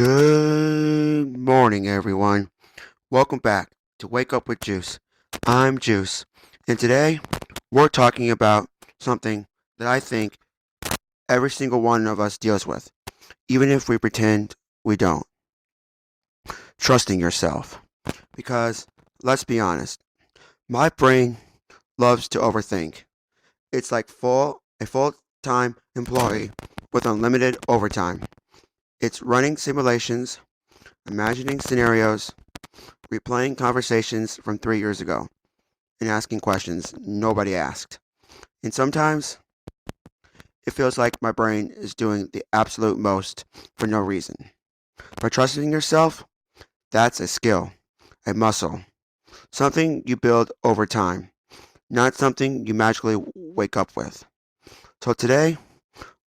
Good morning, everyone. Welcome back to Wake Up with Juice. I'm Juice, and today we're talking about something that I think every single one of us deals with, even if we pretend we don't. Trusting yourself. Because, let's be honest, my brain loves to overthink. It's like a full-time employee with unlimited overtime. It's running simulations, imagining scenarios, replaying conversations from 3 years ago, and asking questions nobody asked. And sometimes it feels like my brain is doing the absolute most for no reason. But trusting yourself, that's a skill, a muscle, something you build over time, not something you magically wake up with. So today,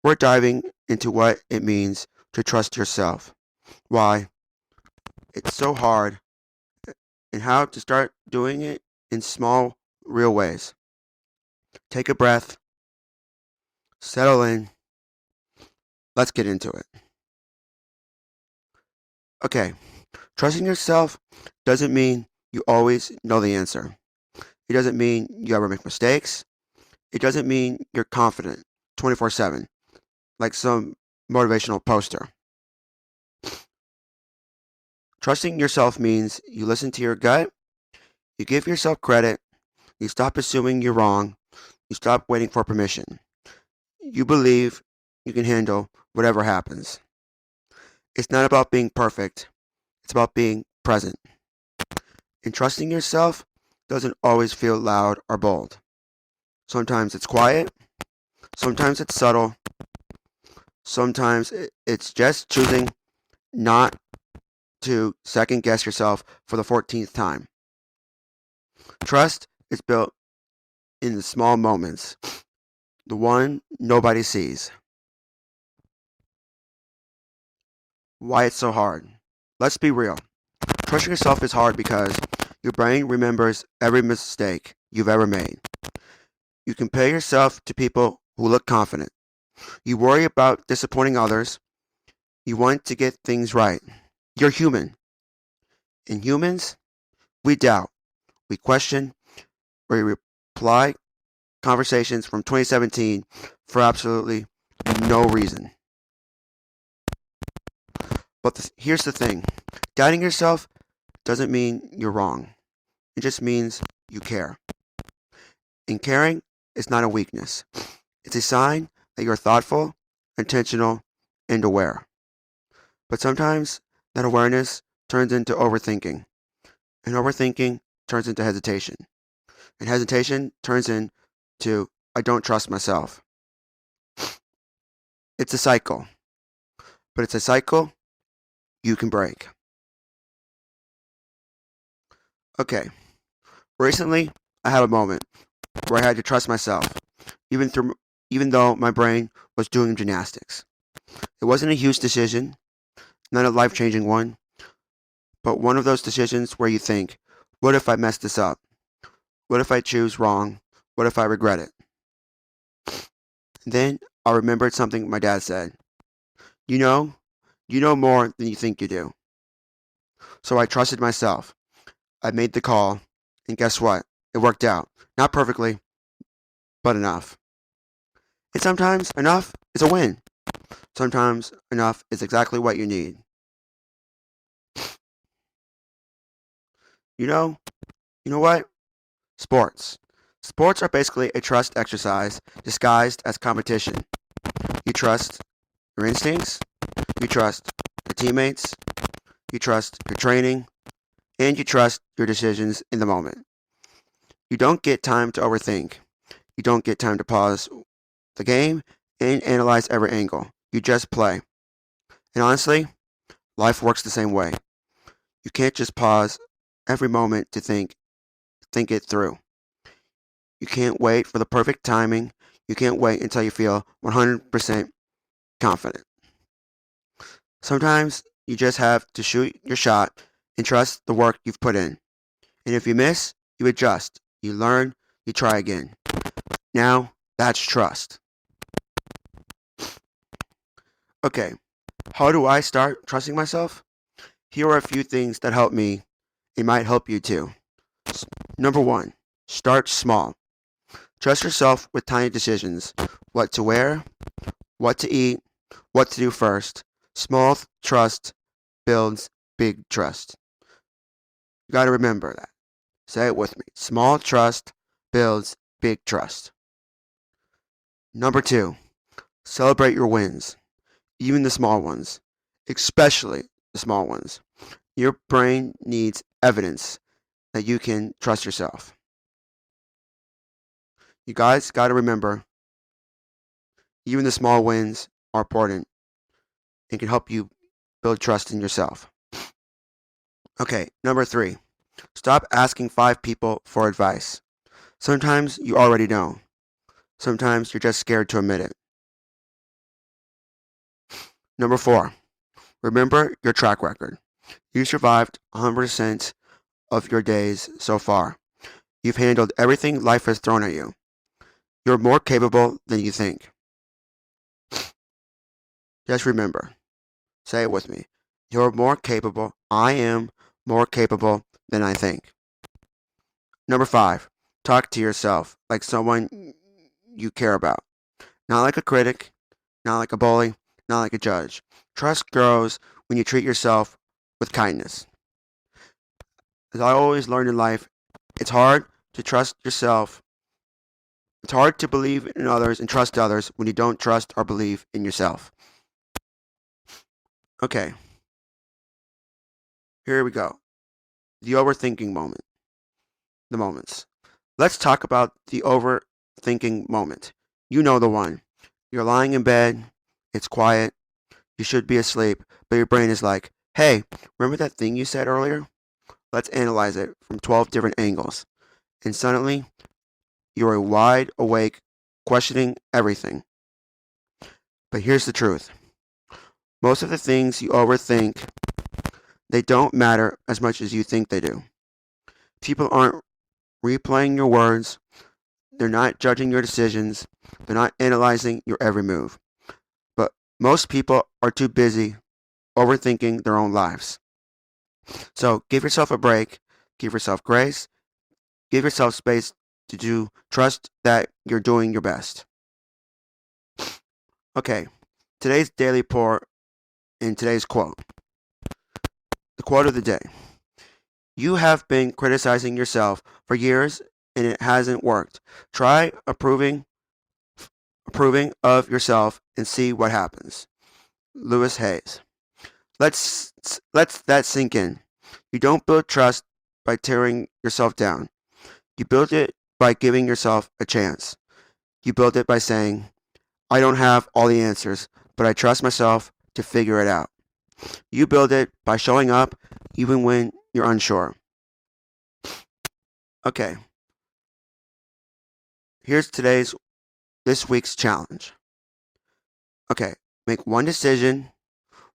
we're diving into what it means to trust yourself, why it's so hard, and how to start doing it in small, real ways. Take a breath, settle in. Let's get into it. Okay, trusting yourself doesn't mean you always know the answer. It doesn't mean you ever make mistakes. It doesn't mean you're confident 24/7, like some motivational poster. Trusting yourself means you listen to your gut, you give yourself credit, you stop assuming you're wrong, you stop waiting for permission. You believe you can handle whatever happens. It's not about being perfect, it's about being present. And trusting yourself doesn't always feel loud or bold. Sometimes it's quiet, sometimes it's subtle, sometimes it's just choosing not to second guess yourself for the 14th time. Trust is built in the small moments, the one nobody sees. Why it's so hard. Let's be real. Trusting yourself is hard because your brain remembers every mistake you've ever made. You compare yourself to people who look confident. You worry about disappointing others. You want to get things right. You're human. And humans, we doubt, we question, we reply conversations from 2017 for absolutely no reason. But here's the thing, doubting yourself doesn't mean you're wrong. It just means you care. And caring is not a weakness. It's a sign that you're thoughtful, intentional, and aware. But sometimes that awareness turns into overthinking. And overthinking turns into hesitation. And hesitation turns into I don't trust myself. It's a cycle. But it's a cycle you can break. Okay. Recently, I had a moment where I had to trust myself, even through even though my brain was doing gymnastics. It wasn't a huge decision, not a life-changing one, but one of those decisions where you think, what if I mess this up? What if I choose wrong? What if I regret it? And then I remembered something my dad said. You know, you know more than you think you do. So I trusted myself. I made the call, and guess what? It worked out. Not perfectly, but enough. And sometimes enough is a win. Sometimes enough is exactly what you need. You know, you know what? Sports. Sports are basically a trust exercise disguised as competition. You trust your instincts, you trust your teammates, you trust your training, and you trust your decisions in the moment. You don't get time to overthink. You don't get time to pause the game and analyze every angle. You just play. And honestly, life works the same way. You can't just pause every moment to think it through. You can't wait for the perfect timing. You can't wait until you feel 100% confident. Sometimes you just have to shoot your shot and trust the work you've put in. And if you miss, you adjust, you learn, you try again. Now, that's trust. Okay, How do I start trusting myself? Here are a few things that help me. It might help you too. Number one, start small. Trust yourself with tiny decisions. What to wear, what to eat, what to do first. Small trust builds big trust. You got to remember that. Say it with me. Small trust builds big trust. Number two, celebrate your wins, even the small ones, especially the small ones. Your brain needs evidence that you can trust yourself. You guys got to remember, even the small wins are important and can help you build trust in yourself. Okay, number three, stop asking 5 people for advice. Sometimes you already know. Sometimes you're just scared to admit it. Number four, remember your track record. You survived 100% of your days so far. You've handled everything life has thrown at you. You're more capable than you think. Just remember, say it with me. You're more capable. I am more capable than I think. Number five, talk to yourself like someone you care about. Not like a critic, not like a bully, not like a judge. Trust grows when you treat yourself with kindness. As I always learned in life, it's hard to trust yourself. It's hard to believe in others and trust others when you don't trust or believe in yourself. Okay, here we go. The overthinking moment. The moments. Let's talk about the overthinking moment. You know the one. You're lying in bed, it's quiet, you should be asleep, but your brain is like, hey, remember that thing you said earlier? Let's analyze it from 12 different angles. And suddenly, you're wide awake, questioning everything. But here's the truth. Most of the things you overthink, they don't matter as much as you think they do. People aren't replaying your words, they're not judging your decisions, they're not analyzing your every move. But most people are too busy overthinking their own lives. So give yourself a break, give yourself grace, give yourself space to trust that you're doing your best. Okay, today's daily pour in today's quote. The quote of the day. You have been criticizing yourself for years and it hasn't worked. Try approving of yourself and see what happens. Lewis Hayes. Let's that sink in. You don't build trust by tearing yourself down. You build it by giving yourself a chance. You build it by saying, I don't have all the answers, but I trust myself to figure it out. You build it by showing up even when you're unsure. Okay, here's this week's challenge. Okay, make one decision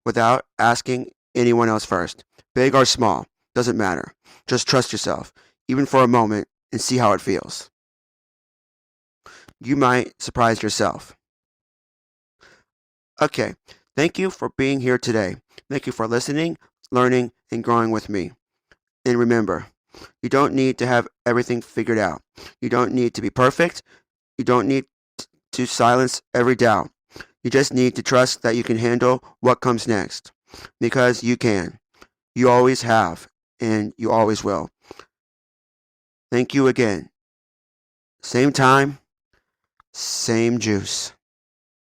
without asking anyone else first. Big or small, doesn't matter. Just trust yourself, even for a moment, and see how it feels. You might surprise yourself. Okay, thank you for being here today. Thank you for listening, learning, and growing with me. And remember, you don't need to have everything figured out. You don't need to be perfect. You don't need to silence every doubt. You just need to trust that you can handle what comes next. Because you can. You always have, and you always will. Thank you again. Same time, same juice.